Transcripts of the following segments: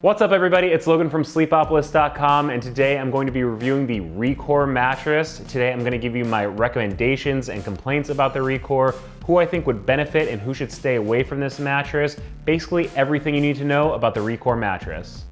What's up everybody, it's Logan from Sleepopolis.com, and today I'm going to be reviewing the Recore mattress. Today I'm going to give you my recommendations and complaints about the Recore, who I think would benefit and who should stay away from this mattress. Basically everything you need to know about the Recore mattress.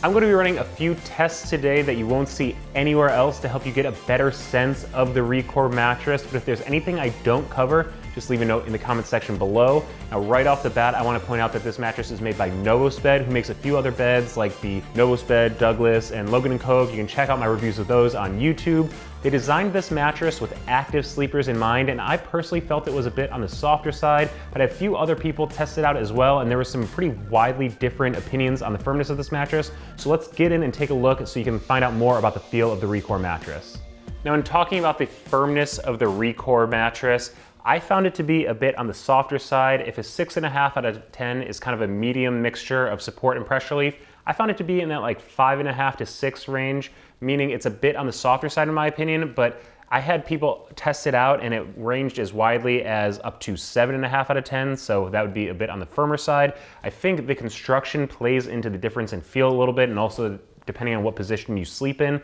I'm going to be running a few tests today that you won't see anywhere else to help you get a better sense of the Recore mattress, but if there's anything I don't cover, just leave a note in the comment section below. Now right off the bat, I want to point out that this mattress is made by Novosbed, who makes a few other beds like the Novosbed, Douglas, and Logan & Cove. You can check out my reviews of those on YouTube. They designed this mattress with active sleepers in mind, and I personally felt it was a bit on the softer side, but a few other people tested out as well, and there were some pretty widely different opinions on the firmness of this mattress. So let's get in and take a look so you can find out more about the feel of the Recore mattress. Now in talking about the firmness of the Recore mattress, I found it to be a bit on the softer side. If a 6.5 out of 10 is kind of a medium mixture of support and pressure relief, I found it to be in that like 5.5 to 6 range, meaning it's a bit on the softer side in my opinion, but I had people test it out and it ranged as widely as up to 7.5 out of 10, so that would be a bit on the firmer side. I think the construction plays into the difference in feel a little bit, and also depending on what position you sleep in.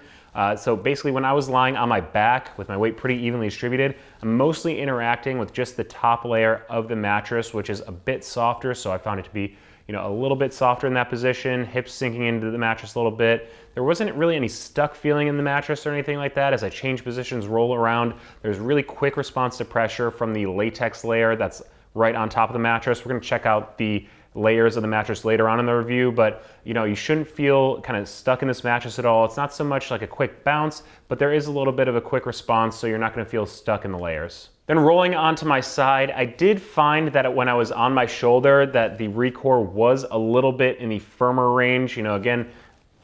So basically when I was lying on my back with my weight pretty evenly distributed, I'm mostly interacting with just the top layer of the mattress, which is a bit softer, so I found it to be a little bit softer in that position, hips sinking into the mattress a little bit. There wasn't really any stuck feeling in the mattress or anything like that. As I change positions, roll around, there's really quick response to pressure from the latex layer that's right on top of the mattress. We're gonna check out the layers of the mattress later on in the review, but you shouldn't feel kind of stuck in this mattress at all. It's not so much like a quick bounce, but there is a little bit of a quick response, so you're not going to feel stuck in the layers. Then rolling onto my side, I did find that when I was on my shoulder that the Recore was a little bit in the firmer range. Again,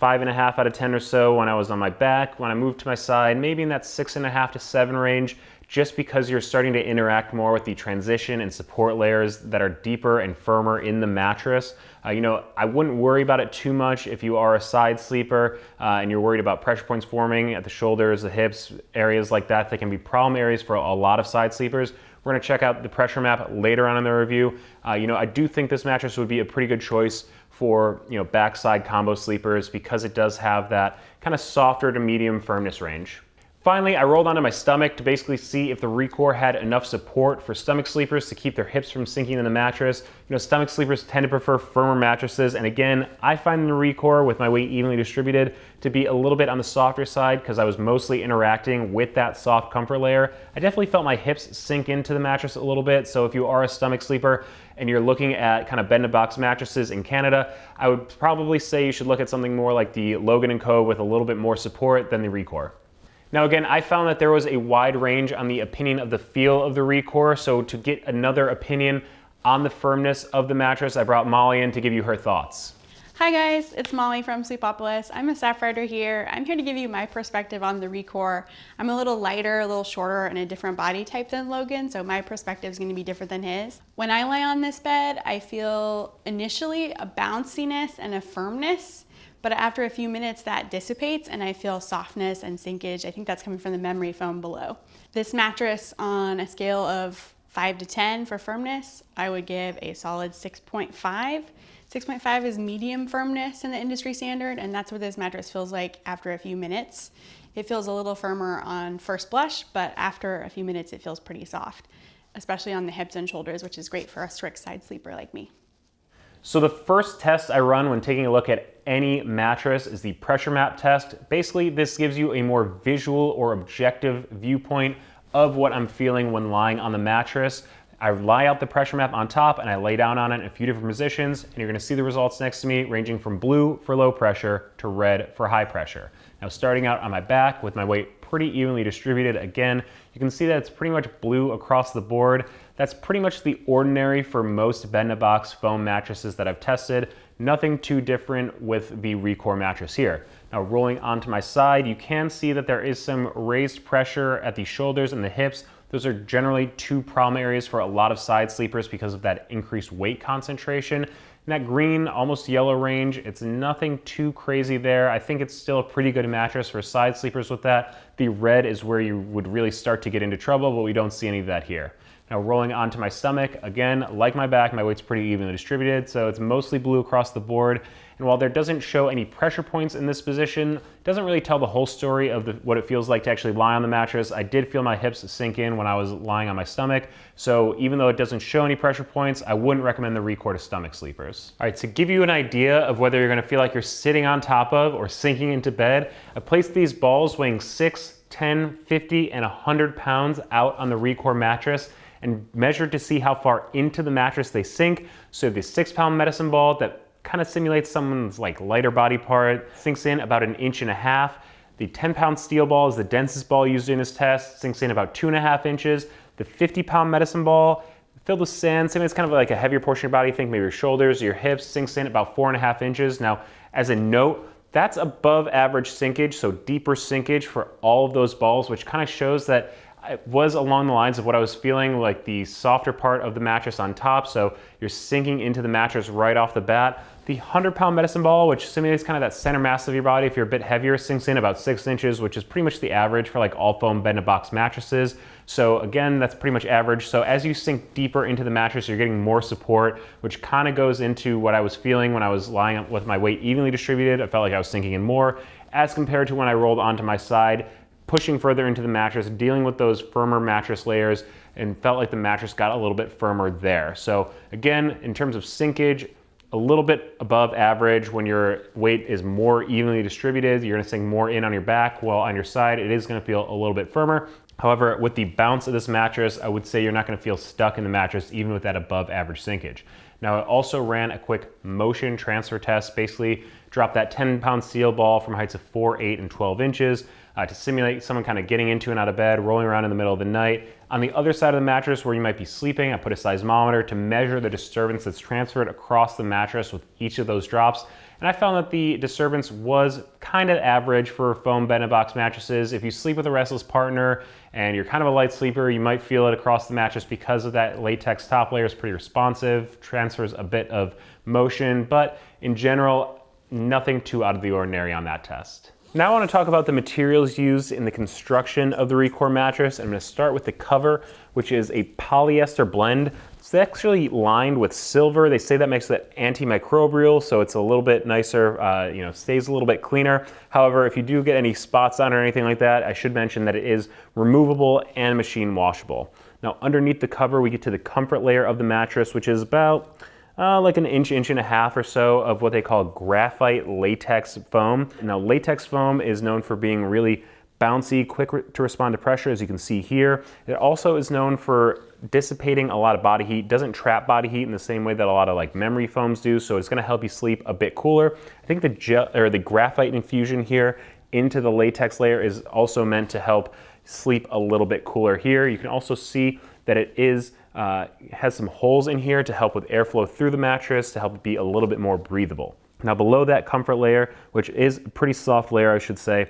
5.5 out of 10 or so when I was on my back. When I moved to my side, maybe in that 6.5 to 7 range, just because you're starting to interact more with the transition and support layers that are deeper and firmer in the mattress. I wouldn't worry about it too much if you are a side sleeper and you're worried about pressure points forming at the shoulders, the hips, areas like that. They can be problem areas for a lot of side sleepers. We're gonna check out the pressure map later on in the review. I do think this mattress would be a pretty good choice for backside combo sleepers because it does have that kind of softer to medium firmness range. Finally, I rolled onto my stomach to basically see if the Recore had enough support for stomach sleepers to keep their hips from sinking in the mattress. Stomach sleepers tend to prefer firmer mattresses, and again, I find the Recore with my weight evenly distributed to be a little bit on the softer side because I was mostly interacting with that soft comfort layer. I definitely felt my hips sink into the mattress a little bit, so if you are a stomach sleeper and you're looking at kind of bed-in-a-box mattresses in Canada, I would probably say you should look at something more like the Logan & Co. with a little bit more support than the Recore. Now again, I found that there was a wide range on the opinion of the feel of the Recore, so to get another opinion on the firmness of the mattress, I brought Molly in to give you her thoughts. Hi guys, it's Molly from Sleepopolis. I'm a staff writer here. I'm here to give you my perspective on the Recore. I'm a little lighter, a little shorter, and a different body type than Logan, so my perspective is going to be different than his. When I lay on this bed, I feel initially a bounciness and a firmness, but after a few minutes that dissipates and I feel softness and sinkage. I think that's coming from the memory foam below. This mattress, on a scale of 5 to 10 for firmness, I would give a solid 6.5. 6.5 is medium firmness in the industry standard, and that's what this mattress feels like after a few minutes. It feels a little firmer on first blush, but after a few minutes it feels pretty soft, especially on the hips and shoulders, which is great for a strict side sleeper like me. So the first test I run when taking a look at any mattress is the pressure map test. Basically, this gives you a more visual or objective viewpoint of what I'm feeling when lying on the mattress. I lie out the pressure map on top and I lay down on it in a few different positions, and you're gonna see the results next to me ranging from blue for low pressure to red for high pressure. Now starting out on my back with my weight pretty evenly distributed, again, you can see that it's pretty much blue across the board. That's pretty much the ordinary for most bed-in-a-box foam mattresses that I've tested. Nothing too different with the Recore mattress here. Now rolling onto my side, you can see that there is some raised pressure at the shoulders and the hips. Those are generally two problem areas for a lot of side sleepers because of that increased weight concentration. In that green, almost yellow range, it's nothing too crazy there. I think it's still a pretty good mattress for side sleepers with that. The red is where you would really start to get into trouble, but we don't see any of that here. Now rolling onto my stomach, again, like my back, my weight's pretty evenly distributed, so it's mostly blue across the board. And while there doesn't show any pressure points in this position, it doesn't really tell the whole story of what it feels like to actually lie on the mattress. I did feel my hips sink in when I was lying on my stomach, so even though it doesn't show any pressure points, I wouldn't recommend the Recore to stomach sleepers. All right, to give you an idea of whether you're gonna feel like you're sitting on top of or sinking into bed, I placed these balls weighing 6, 10, 50, and 100 pounds out on the Recore mattress and measured to see how far into the mattress they sink. So the 6-pound medicine ball that kind of simulates someone's like lighter body part sinks in about 1.5 inches. The 10-pound steel ball is the densest ball used in this test, sinks in about 2.5 inches. The 50-pound medicine ball filled with sand, same as kind of like a heavier portion of your body, think maybe your shoulders, your hips, sinks in about 4.5 inches. Now, as a note, that's above average sinkage, so deeper sinkage for all of those balls, which kind of shows that it was along the lines of what I was feeling, like the softer part of the mattress on top, so you're sinking into the mattress right off the bat. The 100-pound medicine ball, which simulates kind of that center mass of your body, if you're a bit heavier, sinks in about 6 inches, which is pretty much the average for like all foam bed-in-a-box mattresses. So again, that's pretty much average. So as you sink deeper into the mattress, you're getting more support, which kind of goes into what I was feeling when I was lying with my weight evenly distributed. I felt like I was sinking in more as compared to when I rolled onto my side, pushing further into the mattress, dealing with those firmer mattress layers, and felt like the mattress got a little bit firmer there. So again, in terms of sinkage, a little bit above average. When your weight is more evenly distributed, you're gonna sink more in on your back, while on your side, it is gonna feel a little bit firmer. However, with the bounce of this mattress, I would say you're not gonna feel stuck in the mattress even with that above average sinkage. Now, I also ran a quick motion transfer test, basically dropped that 10-pound steel ball from heights of 4, 8, and 12 inches to simulate someone kind of getting into and out of bed, rolling around in the middle of the night. On the other side of the mattress where you might be sleeping, I put a seismometer to measure the disturbance that's transferred across the mattress with each of those drops. And I found that the disturbance was kind of average for foam bed-in-a-box mattresses. If you sleep with a restless partner and you're kind of a light sleeper, you might feel it across the mattress because of that latex top layer is pretty responsive, transfers a bit of motion, but in general, nothing too out of the ordinary on that test. Now I want to talk about the materials used in the construction of the Recore mattress. I'm going to start with the cover, which is a polyester blend. It's actually lined with silver. They say that makes it antimicrobial, so it's a little bit nicer, stays a little bit cleaner. However, if you do get any spots on it or anything like that, I should mention that it is removable and machine washable. Now underneath the cover, we get to the comfort layer of the mattress, which is about like 1 inch, 1.5 inches or so of what they call graphite latex foam. Now latex foam is known for being really bouncy, quick to respond to pressure, as you can see here. It also is known for dissipating a lot of body heat, doesn't trap body heat in the same way that a lot of like memory foams do, so it's gonna help you sleep a bit cooler. I think the graphite infusion here into the latex layer is also meant to help sleep a little bit cooler here. You can also see that it has some holes in here to help with airflow through the mattress to help it be a little bit more breathable. Now below that comfort layer, which is a pretty soft layer I should say,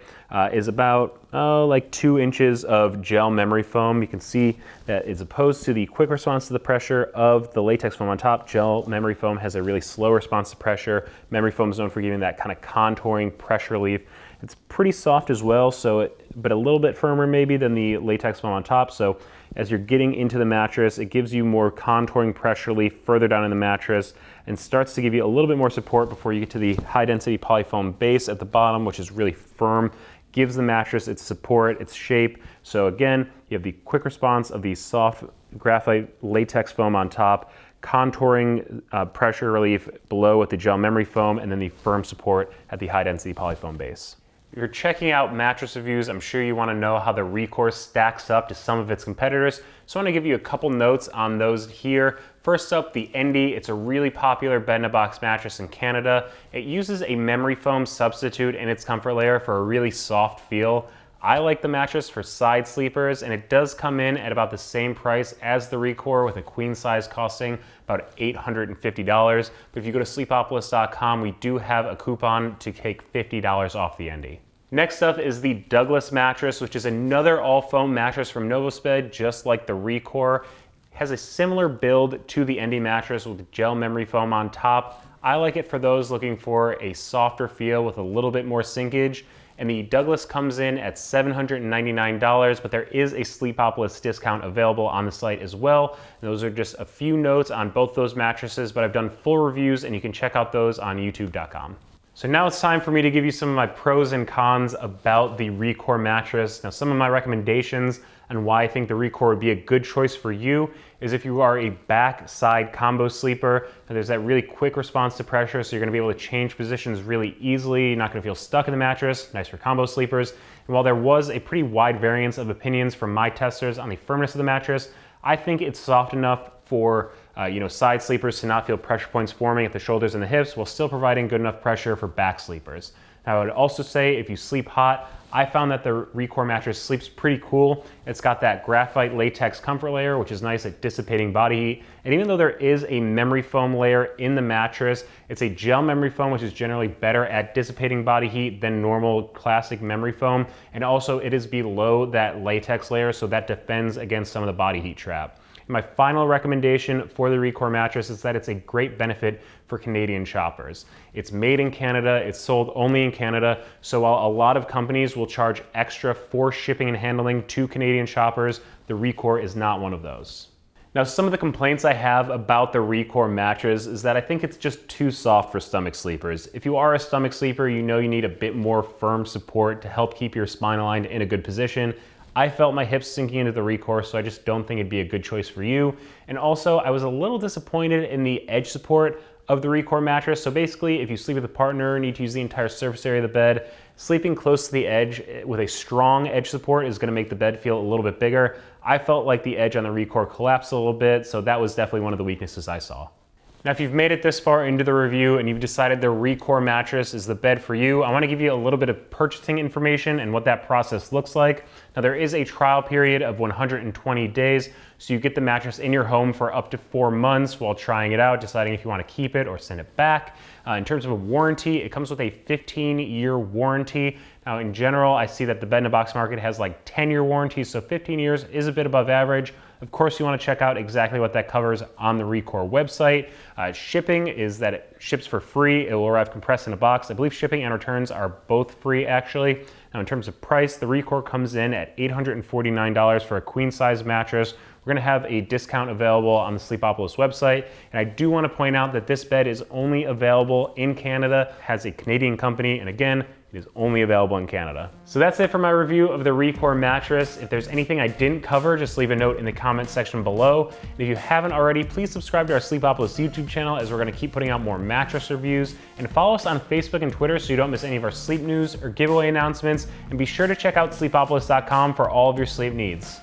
is about like 2 inches of gel memory foam. You can see that as opposed to the quick response to the pressure of the latex foam on top, gel memory foam has a really slow response to pressure. Memory foam is known for giving that kind of contouring pressure relief. It's pretty soft as well, but a little bit firmer maybe than the latex foam on top. So as you're getting into the mattress, it gives you more contouring pressure relief further down in the mattress and starts to give you a little bit more support before you get to the high density polyfoam base at the bottom, which is really firm, gives the mattress its support, its shape. So again, you have the quick response of the soft graphite latex foam on top, contouring pressure relief below with the gel memory foam, and then the firm support at the high density polyfoam base. If you're checking out mattress reviews, I'm sure you want to know how the Recore stacks up to some of its competitors. So I want to give you a couple notes on those here. First up, the Endy. It's a really popular bed-in-a-box mattress in Canada. It uses a memory foam substitute in its comfort layer for a really soft feel. I like the mattress for side sleepers, and it does come in at about the same price as the Recore, with a queen size costing about $850. But if you go to sleepopolis.com, we do have a coupon to take $50 off the Endy. Next up is the Douglas mattress, which is another all foam mattress from Novosped, just like the Recore. It has a similar build to the Endy mattress with gel memory foam on top. I like it for those looking for a softer feel with a little bit more sinkage. and the Douglas comes in at $799, but there is a Sleepopolis discount available on the site as well. And those are just a few notes on both those mattresses, but I've done full reviews and you can check out those on youtube.com. So now it's time for me to give you some of my pros and cons about the Recore mattress. Now, some of my recommendations and why I think the Recore would be a good choice for you is if you are a back-side combo sleeper, and there's that really quick response to pressure, so you're gonna be able to change positions really easily. You're not gonna feel stuck in the mattress, nice for combo sleepers. And while there was a pretty wide variance of opinions from my testers on the firmness of the mattress, I think it's soft enough for side sleepers to not feel pressure points forming at the shoulders and the hips while still providing good enough pressure for back sleepers. Now, I would also say if you sleep hot, I found that the Recore mattress sleeps pretty cool. It's got that graphite latex comfort layer, which is nice at dissipating body heat. And even though there is a memory foam layer in the mattress, it's a gel memory foam, which is generally better at dissipating body heat than normal classic memory foam. And also it is below that latex layer, so that defends against some of the body heat trap. My final recommendation for the Recore mattress is that it's a great benefit for Canadian shoppers. It's made in Canada, it's sold only in Canada, so while a lot of companies will charge extra for shipping and handling to Canadian shoppers, the Recore is not one of those. Now, some of the complaints I have about the Recore mattress is that I think it's just too soft for stomach sleepers. If you are a stomach sleeper, you know you need a bit more firm support to help keep your spine aligned in a good position. I felt my hips sinking into the Recore, so I just don't think it'd be a good choice for you. And also, I was a little disappointed in the edge support of the Recore mattress. So basically, if you sleep with a partner and need to use the entire surface area of the bed, sleeping close to the edge with a strong edge support is gonna make the bed feel a little bit bigger. I felt like the edge on the Recore collapsed a little bit, so that was definitely one of the weaknesses I saw. Now, if you've made it this far into the review and you've decided the Recore mattress is the bed for you, I want to give you a little bit of purchasing information and what that process looks like. Now, there is a trial period of 120 days, so you get the mattress in your home for up to 4 months while trying it out, deciding if you want to keep it or send it back. In terms of a warranty, it comes with a 15-year warranty. Now, in general, I see that the bed-in-a-box market has like 10-year warranties, so 15 years is a bit above average. Of course, you want to check out exactly what that covers on the Recore website. Shipping is that it ships for free. It will arrive compressed in a box. I believe shipping and returns are both free, actually. Now, in terms of price, the Recore comes in at $849 for a queen-size mattress. We're going to have a discount available on the Sleepopolis website. And I do want to point out that this bed is only available in Canada, has a Canadian company, and again, it is only available in Canada. So that's it for my review of the Recore mattress. If there's anything I didn't cover, just leave a note in the comment section below. And if you haven't already, please subscribe to our Sleepopolis YouTube channel, as we're gonna keep putting out more mattress reviews. And follow us on Facebook and Twitter so you don't miss any of our sleep news or giveaway announcements. And be sure to check out sleepopolis.com for all of your sleep needs.